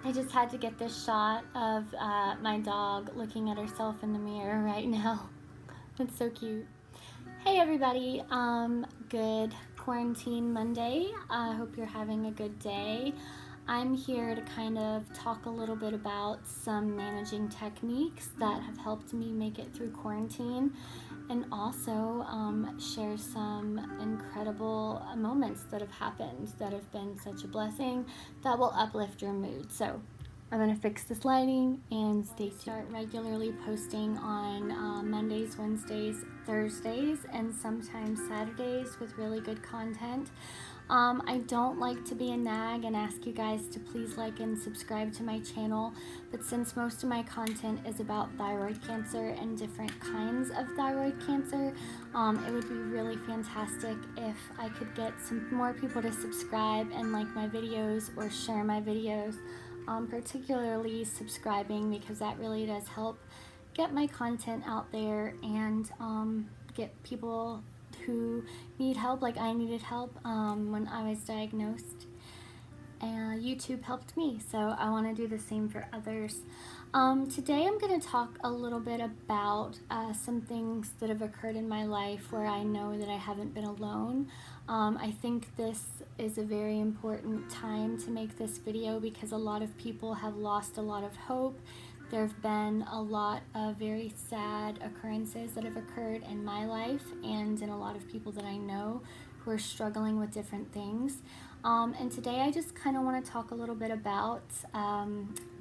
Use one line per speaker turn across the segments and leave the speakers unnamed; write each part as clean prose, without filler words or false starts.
I just had to get this shot of my dog looking at herself in the mirror right now. It's so cute. Hey everybody, good quarantine Monday. I hope you're having a good day. I'm here to kind of talk a little bit about some managing techniques that have helped me make it through quarantine, and also share some incredible moments that have happened that have been such a blessing that will uplift your mood. So I'm going to fix this lighting and stay tuned. Start regularly posting on Mondays, Wednesdays, Thursdays, and sometimes Saturdays with really good content. I don't like to be a nag and ask you guys to please like and subscribe to my channel, but since most of my content is about thyroid cancer and different kinds of thyroid cancer, it would be really fantastic if I could get some more people to subscribe and like my videos or share my videos, particularly subscribing, because that really does help get my content out there and get people who need help like I needed help when I was diagnosed. And YouTube helped me, so I want to do the same for others. Today I'm going to talk a little bit about some things that have occurred in my life where I know that I haven't been alone. I think this is a very important time to make this video because a lot of people have lost a lot of hope. There have been a lot of very sad occurrences that have occurred in my life and in a lot of people that I know who are struggling with different things. And today I just kind of want to talk a little bit about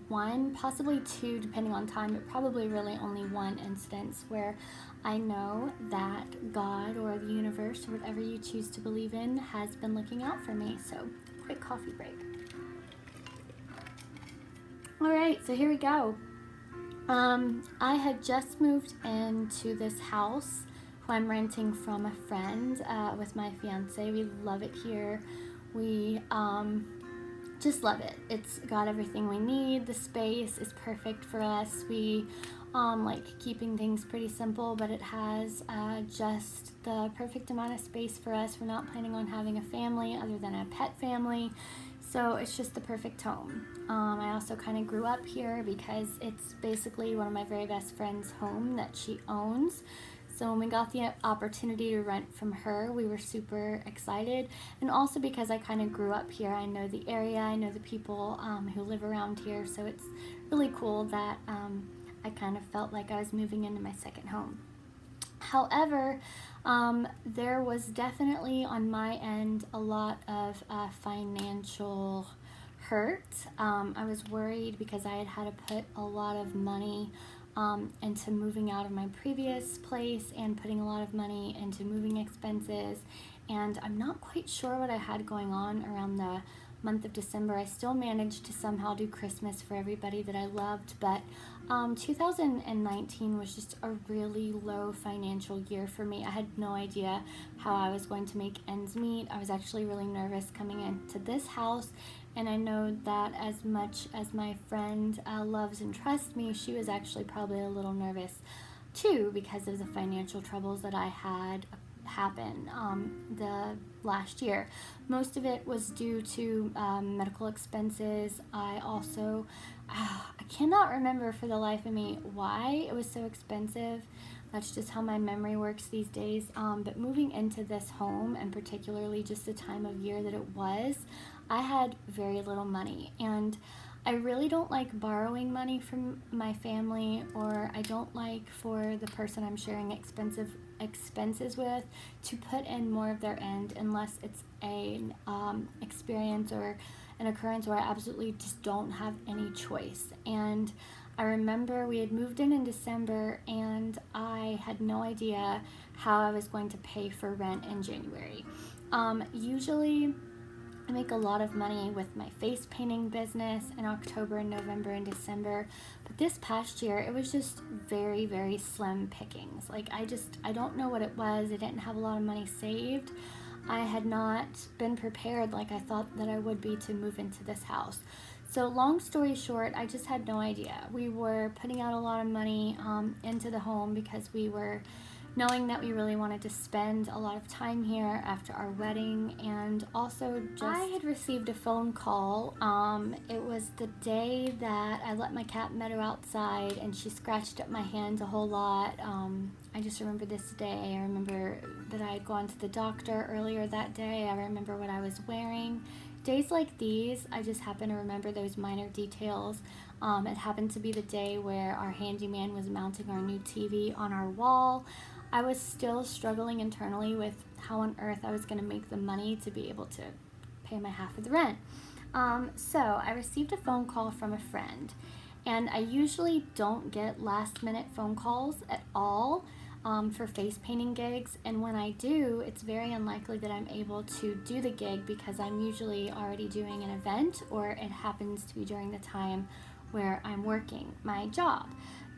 one, possibly two, depending on time, but probably really only one instance where I know that God or the universe, or whatever you choose to believe in, has been looking out for me. So, quick coffee break. All right, so here we go. I had just moved into this house who I'm renting from a friend with my fiance. We love it here. We just love it. It's got everything we need. The space is perfect for us. We like keeping things pretty simple, but it has just the perfect amount of space for us. We're not planning on having a family other than a pet family. So it's just the perfect home. I also kind of grew up here because it's basically one of my very best friend's home that she owns. So when we got the opportunity to rent from her, we were super excited. And also because I kind of grew up here, I know the area, I know the people who live around here. So it's really cool that I kind of felt like I was moving into my second home. However, there was definitely on my end a lot of financial hurt. I was worried because I had to put a lot of money into moving out of my previous place and putting a lot of money into moving expenses. And I'm not quite sure what I had going on around the month of December. I still managed to somehow do Christmas for everybody that I loved, but 2019 was just a really low financial year for me. I had no idea how I was going to make ends meet. I was actually really nervous coming into this house, and I know that as much as my friend loves and trusts me, she was actually probably a little nervous too because of the financial troubles that I had happen the last year. Most of it was due to medical expenses. I also I cannot remember for the life of me why it was so expensive. That's just how my memory works these days. But moving into this home, and particularly just the time of year that it was, I had very little money, and I really don't like borrowing money from my family, or I don't like for the person I'm sharing expenses with to put in more of their end unless it's an experience or an occurrence where I absolutely just don't have any choice. And I remember we had moved in December, and I had no idea how I was going to pay for rent in January. Usually I make a lot of money with my face painting business in October and November and December, but this past year it was just very, very slim pickings. Like I don't know what it was. I didn't have a lot of money saved. I had not been prepared like I thought that I would be to move into this house. So long story short, I just had no idea. We were putting out a lot of money into the home because we were knowing that we really wanted to spend a lot of time here after our wedding. And also just I had received a phone call. It was the day that I let my cat Meadow outside and she scratched up my hands a whole lot. I just remember this day. I remember that I had gone to the doctor earlier that day. I remember what I was wearing. Days like these, I just happen to remember those minor details. It happened to be the day where our handyman was mounting our new TV on our wall. I was still struggling internally with how on earth I was going to make the money to be able to pay my half of the rent. So I received a phone call from a friend, and I usually don't get last minute phone calls at all for face painting gigs, and when I do, it's very unlikely that I'm able to do the gig because I'm usually already doing an event, or it happens to be during the time where I'm working my job.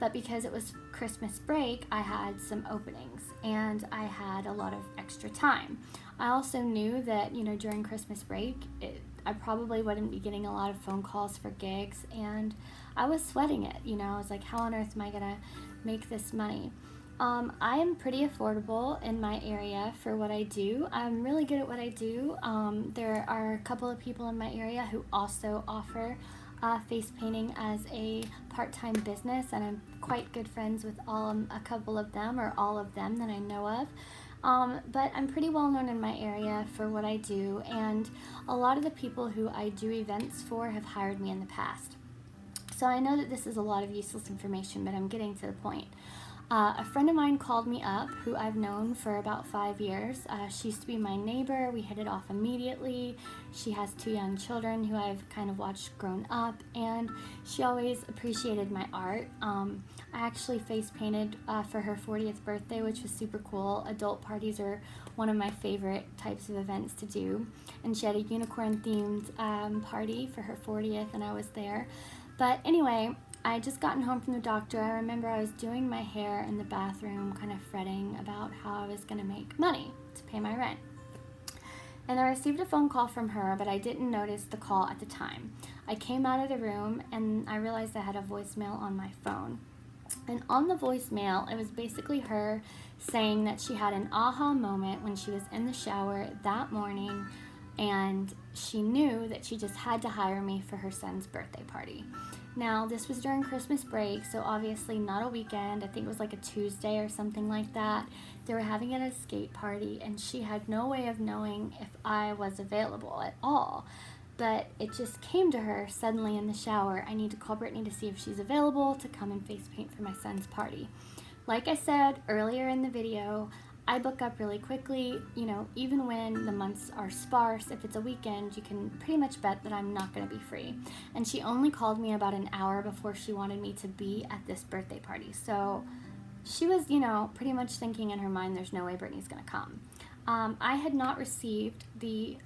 But because it was Christmas break, I had some openings and I had a lot of extra time. I also knew that, during Christmas break, I probably wouldn't be getting a lot of phone calls for gigs, and I was sweating it. I was like, how on earth am I gonna make this money? I am pretty affordable in my area for what I do. I'm really good at what I do. There are a couple of people in my area who also offer face painting as a part-time business, and I'm quite good friends with a couple of them, or all of them that I know of. But I'm pretty well known in my area for what I do, and a lot of the people who I do events for have hired me in the past. So I know that this is a lot of useless information, but I'm getting to the point. A friend of mine called me up, who I've known for about 5 years. She used to be my neighbor. We hit it off immediately. She has 2 young children who I've kind of watched grown up, and she always appreciated my art. I actually face painted for her 40th birthday, which was super cool. Adult parties are one of my favorite types of events to do, and she had a unicorn themed party for her 40th, and I was there. But anyway, I had just gotten home from the doctor. I remember I was doing my hair in the bathroom, kind of fretting about how I was going to make money to pay my rent. And I received a phone call from her, but I didn't notice the call at the time. I came out of the room and I realized I had a voicemail on my phone. And on the voicemail, it was basically her saying that she had an aha moment when she was in the shower that morning, and she knew that she just had to hire me for her son's birthday party. Now, this was during Christmas break, so obviously not a weekend. I think it was like a Tuesday or something like that. They were having an escape party, and she had no way of knowing if I was available at all. But it just came to her suddenly in the shower, I need to call Brittany to see if she's available to come and face paint for my son's party. Like I said earlier in the video, I book up really quickly. Even when the months are sparse, if it's a weekend, you can pretty much bet that I'm not going to be free. And she only called me about an hour before she wanted me to be at this birthday party. So she was, pretty much thinking in her mind, there's no way Brittany's going to come. I had not received the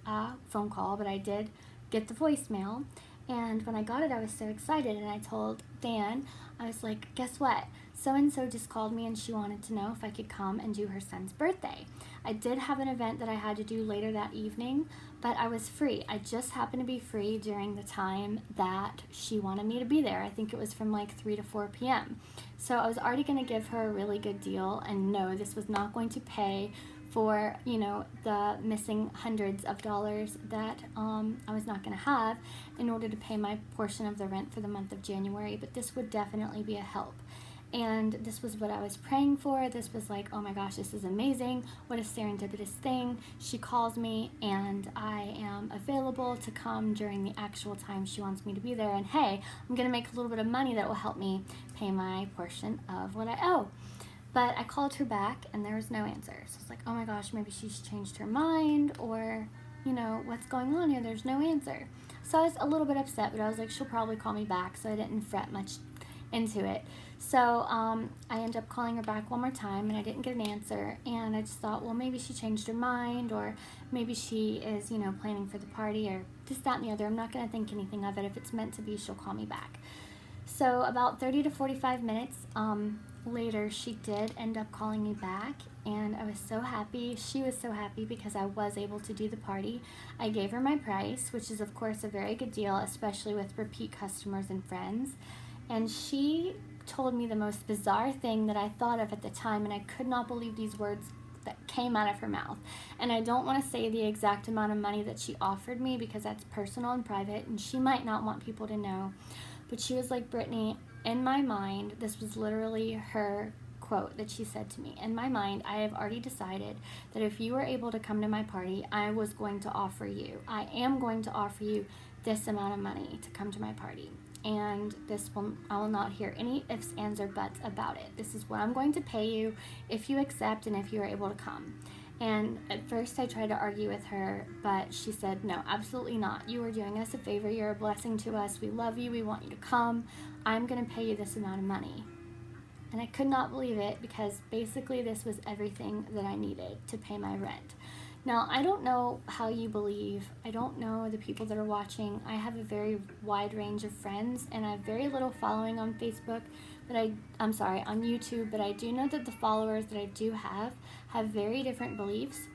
phone call, but I did get the voicemail. And when I got it, I was so excited, and I told Dan, I was like, guess what? So-and-so just called me and she wanted to know if I could come and do her son's birthday. I did have an event that I had to do later that evening, but I was free. I just happened to be free during the time that she wanted me to be there. I think it was from like 3 to 4 p.m. So I was already going to give her a really good deal, and no, this was not going to pay for, the missing hundreds of dollars that I was not going to have in order to pay my portion of the rent for the month of January, but this would definitely be a help. And this was what I was praying for. This was like, oh my gosh, this is amazing. What a serendipitous thing. She calls me and I am available to come during the actual time she wants me to be there. And hey, I'm going to make a little bit of money that will help me pay my portion of what I owe. But I called her back and there was no answer. So I was like, oh my gosh, maybe she's changed her mind, or, what's going on here? There's no answer. So I was a little bit upset, but I was like, she'll probably call me back. So I didn't fret much into it. So I ended up calling her back one more time and I didn't get an answer, and I just thought, well, maybe she changed her mind, or maybe she is, planning for the party, or this, that, and the other. I'm not going to think anything of it. If it's meant to be, she'll call me back. So about 30 to 45 minutes later, she did end up calling me back, and I was so happy. She was so happy because I was able to do the party. I gave her my price, which is of course a very good deal, especially with repeat customers and friends. And she told me the most bizarre thing that I thought of at the time, and I could not believe these words that came out of her mouth. And I don't want to say the exact amount of money that she offered me because that's personal and private, and she might not want people to know. But she was like, Brittany, in my mind, this was literally her quote that she said to me. In my mind, I have already decided that if you were able to come to my party, I am going to offer you this amount of money to come to my party. And I will not hear any ifs, ands, or buts about it. This is what I'm going to pay you if you accept and if you are able to come. And at first I tried to argue with her, but she said, no, absolutely not. You are doing us a favor. You're a blessing to us. We love you. We want you to come. I'm going to pay you this amount of money. And I could not believe it because basically this was everything that I needed to pay my rent. Now, I don't know how you believe. I don't know the people that are watching. I have a very wide range of friends, and I have very little following on Facebook, on YouTube, but I do know that the followers that I do have very different beliefs.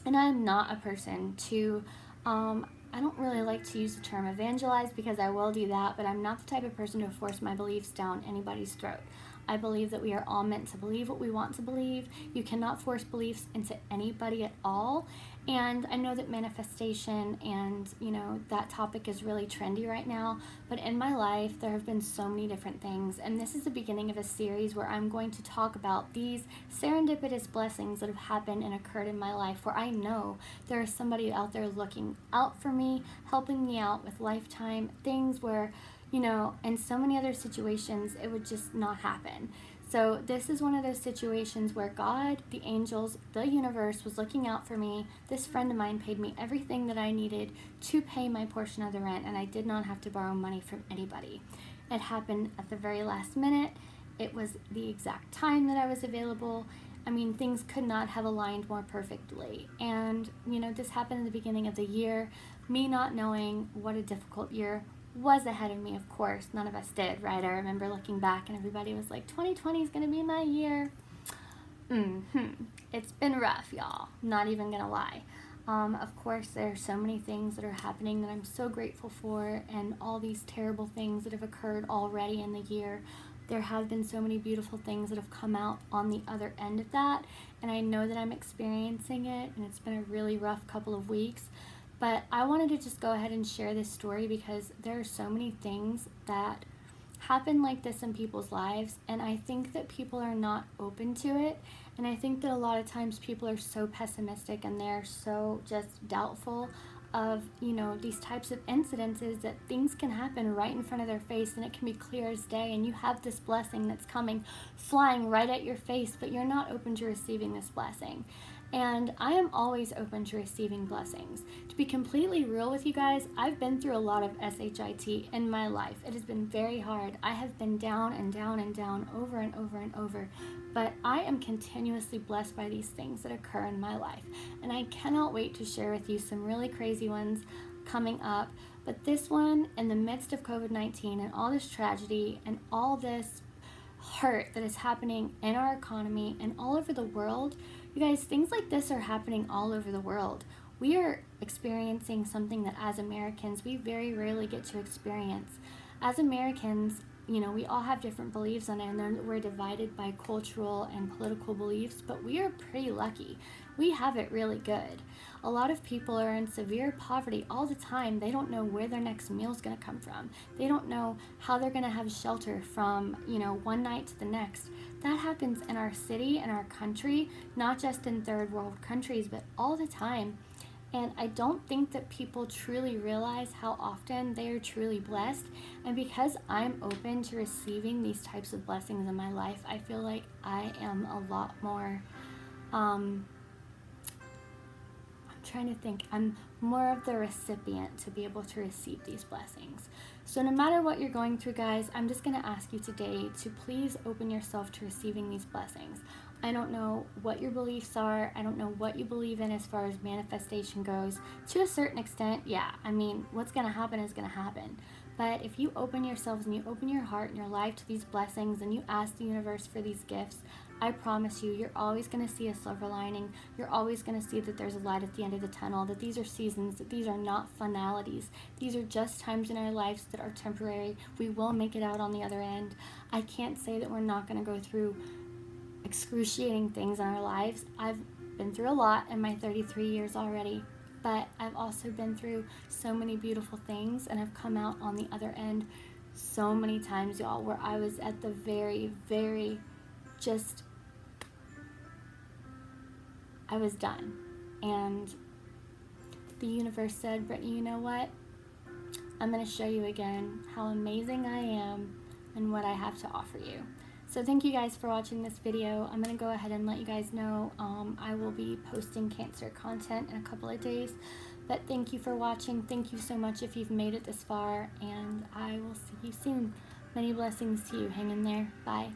And I'm not a person to, I don't really like to use the term evangelize because I will do that, but I'm not the type of person to force my beliefs down anybody's throat. I believe that we are all meant to believe what we want to believe. You cannot force beliefs into anybody at all. And I know that manifestation and, that topic is really trendy right now. But in my life, there have been so many different things. And this is the beginning of a series where I'm going to talk about these serendipitous blessings that have happened and occurred in my life, where I know there is somebody out there looking out for me, helping me out with lifetime things where, in so many other situations, it would just not happen. So this is one of those situations where God, the angels, the universe was looking out for me. This friend of mine paid me everything that I needed to pay my portion of the rent, and I did not have to borrow money from anybody. It happened at the very last minute. It was the exact time that I was available. I mean, things could not have aligned more perfectly. And, this happened in the beginning of the year. Me not knowing what a difficult year was ahead of me, of course. None of us did, right? I remember looking back and everybody was like, 2020 is going to be my year. It's been rough, y'all. Not even going to lie. Of course, there are so many things that are happening that I'm so grateful for, and all these terrible things that have occurred already in the year. There have been so many beautiful things that have come out on the other end of that, and I know that I'm experiencing it, and it's been a really rough couple of weeks. But I wanted to just go ahead and share this story because there are so many things that happen like this in people's lives, and I think that people are not open to it. And I think that a lot of times people are so pessimistic and they're so just doubtful of, these types of incidences, that things can happen right in front of their face and it can be clear as day, and you have this blessing that's coming flying right at your face, but you're not open to receiving this blessing. And I am always open to receiving blessings. To be completely real with you guys, I've been through a lot of SHIT in my life. It has been very hard. I have been down and down and down over and over and over. But I am continuously blessed by these things that occur in my life. And I cannot wait to share with you some really crazy ones coming up. But this one, in the midst of COVID-19 and all this tragedy and all this hurt that is happening in our economy and all over the world, you guys, things like this are happening all over the world. We are experiencing something that as Americans, we very rarely get to experience. As Americans, we all have different beliefs on it, and we're divided by cultural and political beliefs, but we are pretty lucky. We have it really good. A lot of people are in severe poverty all the time. They don't know where their next meal is going to come from. They don't know how they're going to have shelter from, one night to the next. That happens in our city and our country, not just in third world countries, but all the time. And I don't think that people truly realize how often they are truly blessed. And because I'm open to receiving these types of blessings in my life, I feel like I am a lot more, I'm more of the recipient to be able to receive these blessings. So no matter what you're going through, guys, I'm just going to ask you today to please open yourself to receiving these blessings. I don't know what your beliefs are. I don't know what you believe in as far as manifestation goes. To a certain extent, yeah, what's going to happen is going to happen. But if you open yourselves and you open your heart and your life to these blessings and you ask the universe for these gifts, I promise you, you're always going to see a silver lining. You're always going to see that there's a light at the end of the tunnel, that these are seasons, that these are not finalities. These are just times in our lives that are temporary. We will make it out on the other end. I can't say that we're not going to go through excruciating things in our lives. I've been through a lot in my 33 years already, but I've also been through so many beautiful things, and I've come out on the other end so many times, y'all, where I was at the very, very just, I was done. And the universe said, Brittany, you know what? I'm going to show you again how amazing I am and what I have to offer you. So thank you guys for watching this video. I'm going to go ahead and let you guys know I will be posting Cancer content in a couple of days. But thank you for watching. Thank you so much if you've made it this far, and I will see you soon. Many blessings to you. Hang in there. Bye.